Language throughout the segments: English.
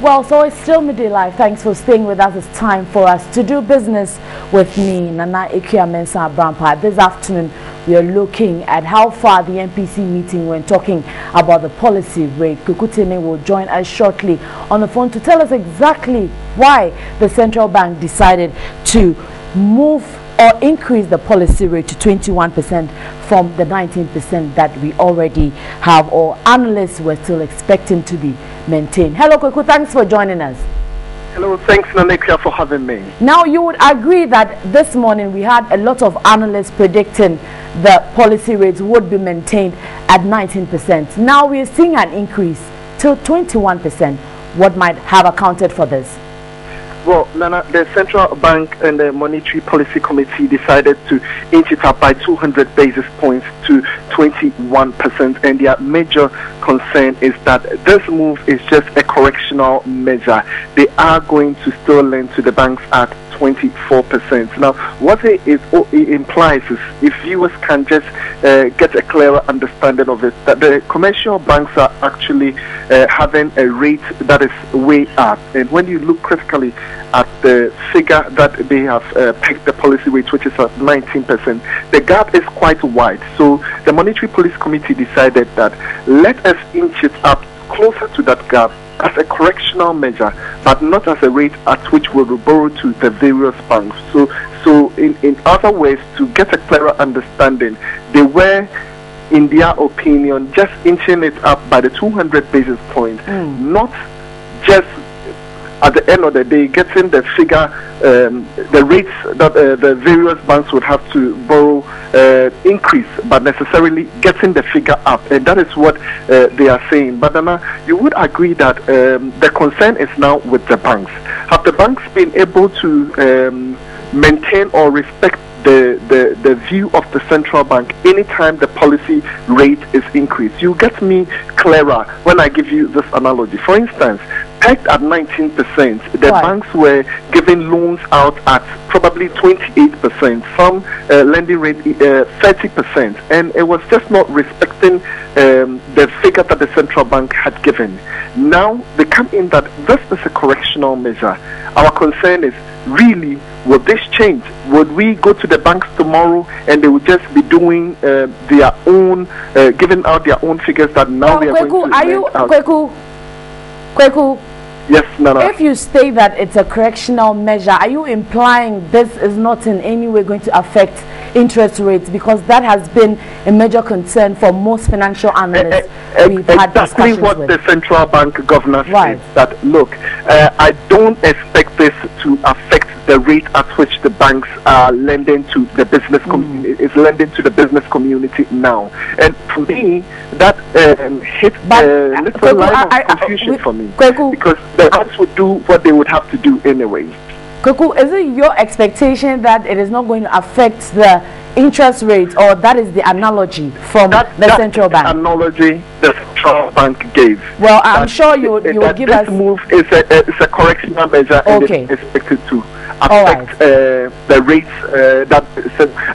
Well, so it's still Midday Live. Thanks for staying with us. It's time for us to do business with me, Nana Ikia Mensa Brampa. This afternoon, we are looking at how far the MPC meeting went, talking about the policy rate. Kukuteme will join us shortly on the phone to tell us exactly why the central bank decided to move or increase the policy rate to 21% from the 19% that we already have, or analysts were still expecting to be maintained. Hello, Kweku, thanks for joining us. Hello, thanks, Nanekia, for having me. Now, you would agree that this morning we had a lot of analysts predicting the policy rates would be maintained at 19%. Now we are seeing an increase to 21%. What might have accounted for this? Well, Nana, the Central Bank and the Monetary Policy Committee decided to inch it up by 200 basis points to 21%, and their major concern is that this move is just a correctional measure. They are going to still lend to the banks at 24%. Now, what it implies is, if viewers can just get a clearer understanding of it, that the commercial banks are actually having a rate that is way up. And when you look critically at the figure that they have picked the policy rate, which is at 19%, the gap is quite wide. So the Monetary Policy Committee decided that let us inch it up closer to that gap as a correctional measure, but not as a rate at which we will borrow to the various banks. So in other ways, to get a clearer understanding, they were, in their opinion, just inching it up by the 200 basis points, not just at the end of the day getting the figure, the rates that the various banks would have to borrow increase, but necessarily getting the figure up. And that is what they are saying. But you would agree that the concern is now with the banks. Have the banks been able to maintain or respect the view of the central bank anytime the policy rate is increased? You get me clearer when I give you this analogy. For instance, pegged at 19%, the banks were giving loans out at probably 28%, some lending rate 30%, and it was just not respecting the figure that the central bank had given. Now they come in that this is a correctional measure. Our concern is, really, would this change? Would we go to the banks tomorrow and they would just be doing their own, giving out their own figures that now they are going to Kweku, yes, Nana. If you say that it's a correctional measure, are you implying this is not in any way going to affect interest rates? Because that has been a major concern for most financial analysts we've had discussions what with. The central bank governor said, that look, I don't expect this to affect the rate at which the banks are lending to the business community, is lending to the business community now. And for me, that hit a little line of confusion for me, because the banks would do what they would have to do anyway. Kweku, is it your expectation that it is not going to affect the interest rate, or that is the analogy from the central bank? Analogy the central bank gave. Well, I'm sure you will give us. This move is a correctional measure, and it's expected to affect the rates.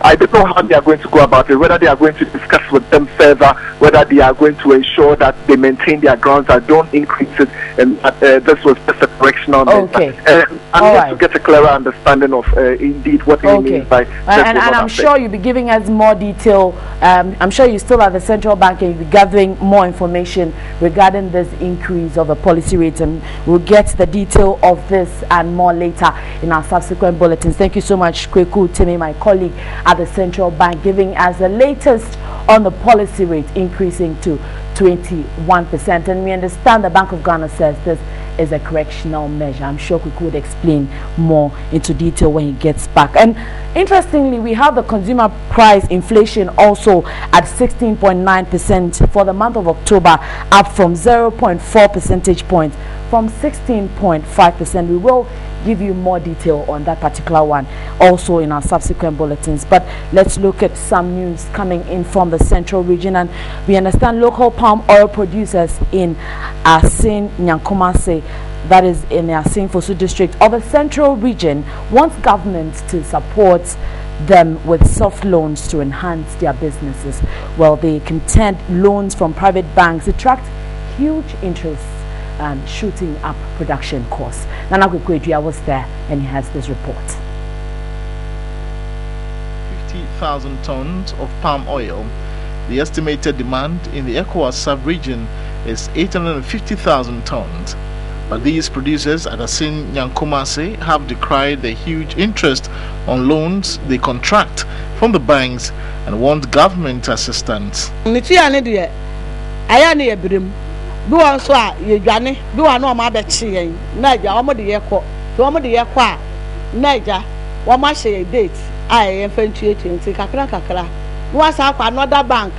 I don't know how they are going to go about it, whether they are going to discuss with them further, whether they are going to ensure that they maintain their grounds and don't increase it, and this was just a correctional measure. I'm just to get a clearer understanding of indeed what it means by and I'm sure you'll be giving us more detail. I'm sure you still at the central bank and you'll be gathering more information regarding this increase of a policy rate, and we'll get the detail of this and more later in our subsequent bulletins. Thank you so much, Kweku Teme, my colleague at the central bank, giving us the latest on the policy rate increasing to 21%. And we understand the Bank of Ghana says this is a correctional measure. I'm sure we could explain more into detail when he gets back. And interestingly, we have the consumer price inflation also at 16.9% for the month of October, up from 0.4 percentage points from 16.5%. We will give you more detail on that particular one also in our subsequent bulletins. But let's look at some news coming in from the central region. And we understand local palm oil producers in Asin Nyankomase, that is in the Asin Fosu district of the central region, want government to support them with soft loans to enhance their businesses. Well, they contend loans from private banks attract huge interest shooting up production costs. Nana Kwekwedia was there and he has this report. 50,000 tons of palm oil. The estimated demand in the ECOWAS sub-region is 850,000 tons. But these producers at Asin Nyankomase have decried the huge interest on loans they contract from the banks and want government assistance. Another bank,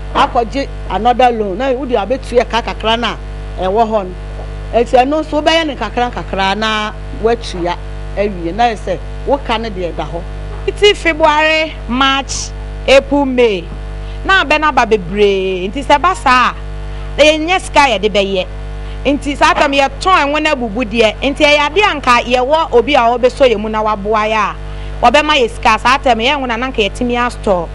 another loan. Now would you have to a kakakrana and wahon? It's a no so by any kakrana, which ya every night say, what can it be at the home? It's February, March, April, May. Now Benaba be brave. It is a basa. They in yes sky at the bay. It is after me a time when I would dear. Into a bianca, ye war or be our besoy munawa boya. Obema is scarce after me when an uncle at Timia store.